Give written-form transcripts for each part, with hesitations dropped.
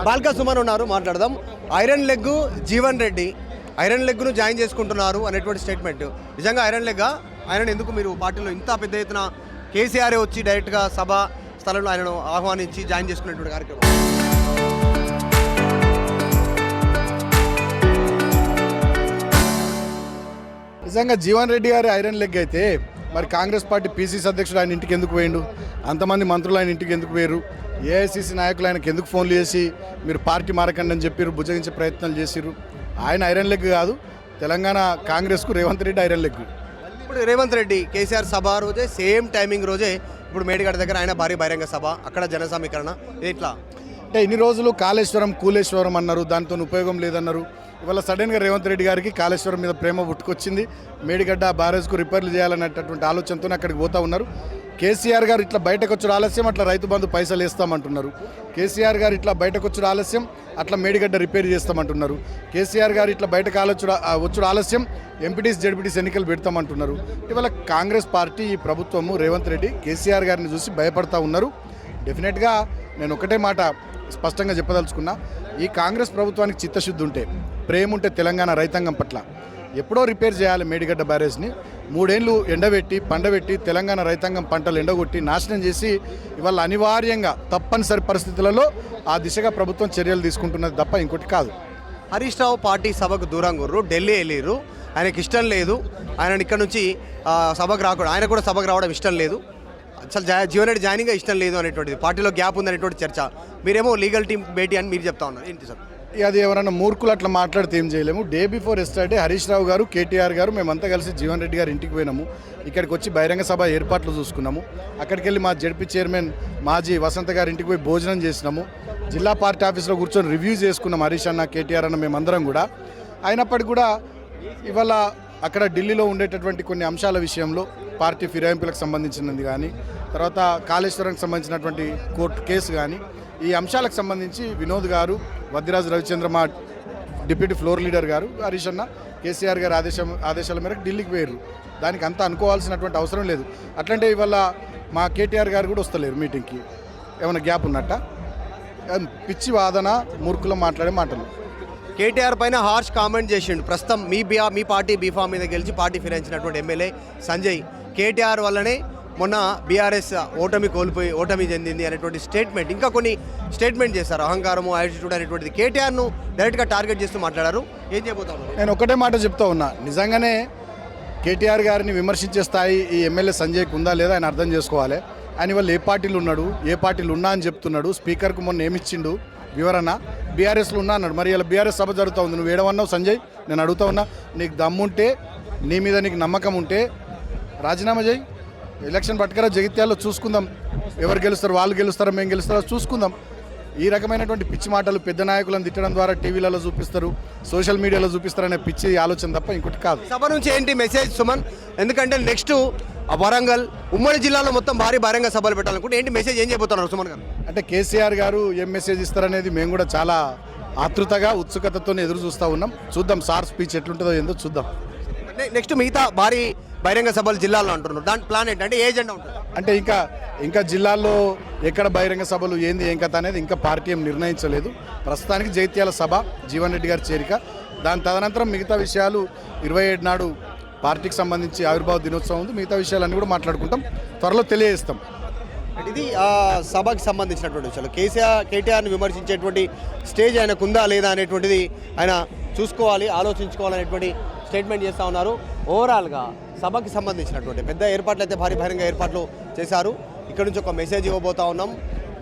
బాల్కా సుమన్ ఉన్నారు, మాట్లాడదాం. Iron leg Jeevan Reddy iron లెగ్ను జాయిన్ చేసుకుంటున్నారు అనేటువంటి స్టేట్మెంట్ నిజంగా ఐరన్ లెగ్గా? ఆయన ఎందుకు మీరు పార్టీలో ఇంత పెద్ద ఎత్తున కేసీఆర్ వచ్చి డైరెక్ట్గా సభ స్థలంలో ఆయనను ఆహ్వానించి జాయిన్ చేసుకునేటువంటి కార్యక్రమం? నిజంగా జీవన్ రెడ్డి గారి ఐరన్ లెగ్ అయితే మరి కాంగ్రెస్ పార్టీ పీసీసీ అధ్యక్షుడు ఆయన ఇంటికి ఎందుకు పోయిండు? అంతమంది మంత్రులు ఆయన ఇంటికి ఎందుకు పోయారు? ఏఐసీసీ నాయకులు ఆయనకు ఎందుకు ఫోన్లు చేసి మీరు పార్టీ మారకండి అని చెప్పారు, బుజ్జగించే ప్రయత్నాలు చేసిరు? ఆయన ఐరన్ లెగ్ కాదు, తెలంగాణ కాంగ్రెస్కు రేవంత్ రెడ్డి ఐరన్ లెగ్. ఇప్పుడు రేవంత్ రెడ్డి కేసీఆర్ సభ రోజే సేమ్ టైమింగ్ రోజే ఇప్పుడు మేడిగడ్డ దగ్గర ఆయన భారీ బహిరంగ సభ, అక్కడ జన సమీకరణ. ఇట్లా అంటే ఇన్ని రోజులు కాళేశ్వరం కూలేశ్వరం అన్నారు, దాంతో ఉపయోగం లేదన్నారు. ఇవాళ సడన్గా రేవంత్ రెడ్డి గారికి కాళేశ్వరం మీద ప్రేమ పుట్టుకొచ్చింది. మేడిగడ్డ బ్యారేజ్కు రిపేర్లు చేయాలనేటటువంటి ఆలోచనతో అక్కడికి పోతూ ఉన్నారు. కేసీఆర్ గారు ఇట్లా బయటకు వచ్చుడు ఆలస్యం, అట్లా రైతు బంధు పైసలు వేస్తామంటున్నారు. కేసీఆర్ గారు ఇట్లా బయటకు వచ్చుడు ఆలస్యం, అట్లా మేడిగడ్డ రిపేర్ చేస్తామంటున్నారు. కేసీఆర్ గారు ఇట్లా బయటకు వచ్చుడు ఆలస్యం, ఎంపీటీస్ జడ్పీటీస్ ఎన్నికలు పెడతామంటున్నారు. ఇవాళ కాంగ్రెస్ పార్టీ, ఈ ప్రభుత్వము, రేవంత్ రెడ్డి కేసీఆర్ గారిని చూసి భయపడతా ఉన్నారు. డెఫినెట్గా నేను ఒకటే మాట స్పష్టంగా చెప్పదలుచుకున్నా, ఈ కాంగ్రెస్ ప్రభుత్వానికి చిత్తశుద్ధి ఉంటే, ప్రేమ ఉంటే తెలంగాణ రైతాంగం పట్ల ఎప్పుడో రిపేర్ చేయాలి మేడిగడ్డ బ్యారేజ్ని. 3 ఏళ్ళు ఎండబెట్టి పండబెట్టి తెలంగాణ రైతాంగం పంటలు ఎండగొట్టి నాశనం చేసి ఇవాళ అనివార్యంగా తప్పనిసరి పరిస్థితులలో ఆ దిశగా ప్రభుత్వం చర్యలు తీసుకుంటున్నది తప్ప ఇంకోటి కాదు. హరీష్ రావు పార్టీ సభకు దూరంగా ఉర్రు, ఢిల్లీ వెళ్ళిర్రు. ఆయనకి ఇష్టం లేదు, ఆయన ఇక్కడ నుంచి సభకు రాకూడదు, ఆయన కూడా సభకు రావడం ఇష్టం లేదు, అసలు జీవన్ రెడ్డి జాయినింగ్ ఇష్టం లేదు అనేటువంటిది, పార్టీలో గ్యాప్ ఉందనేటువంటి చర్చ. మీరేమో లీగల్ టీం భేటీ అని మీరు చెప్తా ఉన్నారు, ఏంటి సార్? అది ఎవరైనా మూర్ఖులు అట్లా మాట్లాడితే ఏం చేయలేము. Day before yesterday Harish Rao గారు, కేటీఆర్ గారు, మేమంతా కలిసి జీవన్ రెడ్డి గారి ఇంటికి పోయినాము. ఇక్కడికి వచ్చి బహిరంగ సభ ఏర్పాట్లు చూసుకున్నాము. అక్కడికి వెళ్ళి మా జడ్పీ చైర్మన్ మాజీ వసంత గారి ఇంటికి పోయి భోజనం చేసినాము. జిల్లా పార్టీ ఆఫీస్లో కూర్చొని రివ్యూ చేసుకున్నాం హరీష్ అన్న, కేటీఆర్ అన్న, మేమందరం కూడా. అయినప్పటికీ కూడా ఇవాళ అక్కడ ఢిల్లీలో ఉండేటటువంటి కొన్ని అంశాల విషయంలో, పార్టీ ఫిరాయింపులకు సంబంధించినది కానీ, తర్వాత కాళేశ్వరంకి సంబంధించినటువంటి కోర్టు కేసు కానీ, ఈ అంశాలకు సంబంధించి వినోద్ గారు, వద్దిరాజు రవిచంద్ర, మా డిప్యూటీ ఫ్లోర్ లీడర్ గారు, హరీష్ అన్న, కేసీఆర్ గారి ఆదేశాల మేరకు ఢిల్లీకి పోయారు. దానికి అంతా అనుకోవాల్సినటువంటి అవసరం లేదు. అట్లంటే ఇవాళ మా కేటీఆర్ గారు కూడా వస్తలేరు మీటింగ్కి. ఏమైనా గ్యాప్ ఉన్నట్ట? పిచ్చి వాదన, మూర్ఖులు మాట్లాడే మాటలు. కేటీఆర్ పైన హార్ష్ కామెంట్ చేసిండు. ప్రస్తుతం మీ పార్టీ బీఫామ్ మీద గెలిచి పార్టీ ఫిరాయించినటువంటి ఎమ్మెల్యే సంజయ్, కేటీఆర్ వల్లనే మొన్న బీఆర్ఎస్ ఓటమి చెందింది అనేటువంటి స్టేట్మెంట్, ఇంకా కొన్ని స్టేట్మెంట్ చేశారు. అహంకారము, యాటిట్యూడ్ అనేటువంటిది కేటీఆర్ను డైరెక్ట్గా టార్గెట్ చేస్తూ మాట్లాడారు. ఏం చేయబోతాను? నేను ఒకటే మాట చెప్తా ఉన్నా, నిజంగానే కేటీఆర్ గారిని విమర్శించే స్థాయి ఈ ఎమ్మెల్యే సంజయ్కి ఉందా లేదా ఆయన అర్థం చేసుకోవాలి. ఆయన వాళ్ళు ఏ పార్టీలు ఉన్నాడు, ఏ పార్టీలు ఉన్నా అని చెప్తున్నాడు. స్పీకర్కు మొన్న ఏమిచ్చిండు వివరణ, బీఆర్ఎస్లో ఉన్నా అన్నాడు. మరి ఇలా బీఆర్ఎస్ సభ జరుగుతూ ఉంది, నువ్వు ఏడవన్నావు సంజయ్? నేను అడుగుతా ఉన్నా, నీకు దమ్ముంటే, నీ మీద నీకు నమ్మకం ఉంటే రాజీనామా చేయి. ఎలక్షన్ పట్టుకరా, జగిత్యాల్లో చూసుకుందాం, ఎవరు గెలుస్తారు, వాళ్ళు గెలుస్తారో మేము గెలుస్తారో చూసుకుందాం. ఈ రకమైనటువంటి పిచ్చి మాటలు పెద్ద నాయకులను తిట్టడం ద్వారా టీవీలలో చూపిస్తారు, సోషల్ మీడియాలో చూపిస్తారనే పిచ్చి ఆలోచన తప్ప ఇంకోటి కాదు. సభ నుంచి ఏంటి మెసేజ్ సుమన్? ఎందుకంటే నెక్స్ట్ వరంగల్, ఉమ్మడి జిల్లాలో మొత్తం భారీ బహిరంగ సభలు పెట్టాలనుకుంటే ఏంటి మెసేజ్, ఏం చేయబోతున్నారు సుమన్ గారు? అంటే కేసీఆర్ గారు ఏం మెసేజ్ ఇస్తారనేది మేము కూడా చాలా ఆతృతగా, ఉత్సుకతతో ఎదురు చూస్తూ ఉన్నాం. చూద్దాం సార్ స్పీచ్ ఎట్లుంటుందో ఏందో చూద్దాం. నెక్స్ట్ మిగతా భారీ బహిరంగ సభలు జిల్లాలో అంటున్నారు, దాని ప్లాన్ ఏంటంటే ఏ ఎజెండా ఉంటుంది? అంటే ఇంకా జిల్లాల్లో ఎక్కడ బహిరంగ సభలు ఏంది ఏం కథ అనేది ఇంకా పార్టీ ఏం నిర్ణయించలేదు. ప్రస్తుతానికి జైత్యాల సభ, జీవన్ రెడ్డి గారి చేరిక, దాని తదనంతరం మిగతా విషయాలు 27 నాడు పార్టీకి సంబంధించి ఆవిర్భావ దినోత్సవం ఉంది. మిగతా విషయాలన్నీ కూడా మాట్లాడుకుంటాం, త్వరలో తెలియజేస్తాం. ఇది సభకి సంబంధించినటువంటి విషయాలు. కేటీఆర్ని విమర్శించేటువంటి స్టేజ్ ఆయనకు ఉందా లేదా అనేటువంటిది ఆయన చూసుకోవాలి, ఆలోచించుకోవాలనేటువంటి స్టేట్మెంట్ చేస్తూ ఉన్నారు. ఓవరాల్గా సభకి సంబంధించినటువంటి పెద్ద ఏర్పాట్లు అయితే భారీ బహిరంగ ఏర్పాట్లు చేశారు. ఇక్కడ నుంచి ఒక మెసేజ్ ఇవ్వబోతా ఉన్నాం.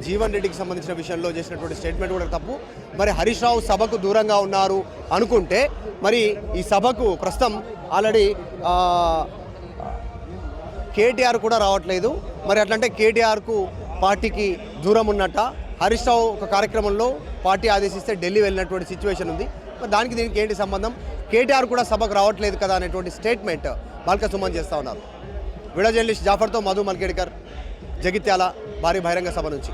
జీవన్ రెడ్డికి సంబంధించిన విషయంలో చేసినటువంటి స్టేట్మెంట్ కూడా తప్పు. మరి హరీష్ రావు సభకు దూరంగా ఉన్నారు అనుకుంటే, మరి ఈ సభకు ప్రస్తుతం ఆల్రెడీ కేటీఆర్ కూడా రావట్లేదు. మరి అట్లంటే కేటీఆర్కు పార్టీకి దూరం ఉన్నట్ట. హరీష్ రావు ఒక కార్యక్రమంలో పార్టీ ఆదేశిస్తే ఢిల్లీ వెళ్ళినటువంటి సిచ్యువేషన్ ఉంది. మరి దానికి దీనికి ఏంటి సంబంధం? కేటీఆర్ కూడా సభకు రావట్లేదు కదా అనేటువంటి స్టేట్మెంట్ బాల్కా సుమన్ చేస్తూ ఉన్నారు. వీడియో జర్నలిస్ట్ జాఫర్తో మధు మల్కేడ్కర్, జగిత్యాల భారీ బహిరంగ సభ నుంచి.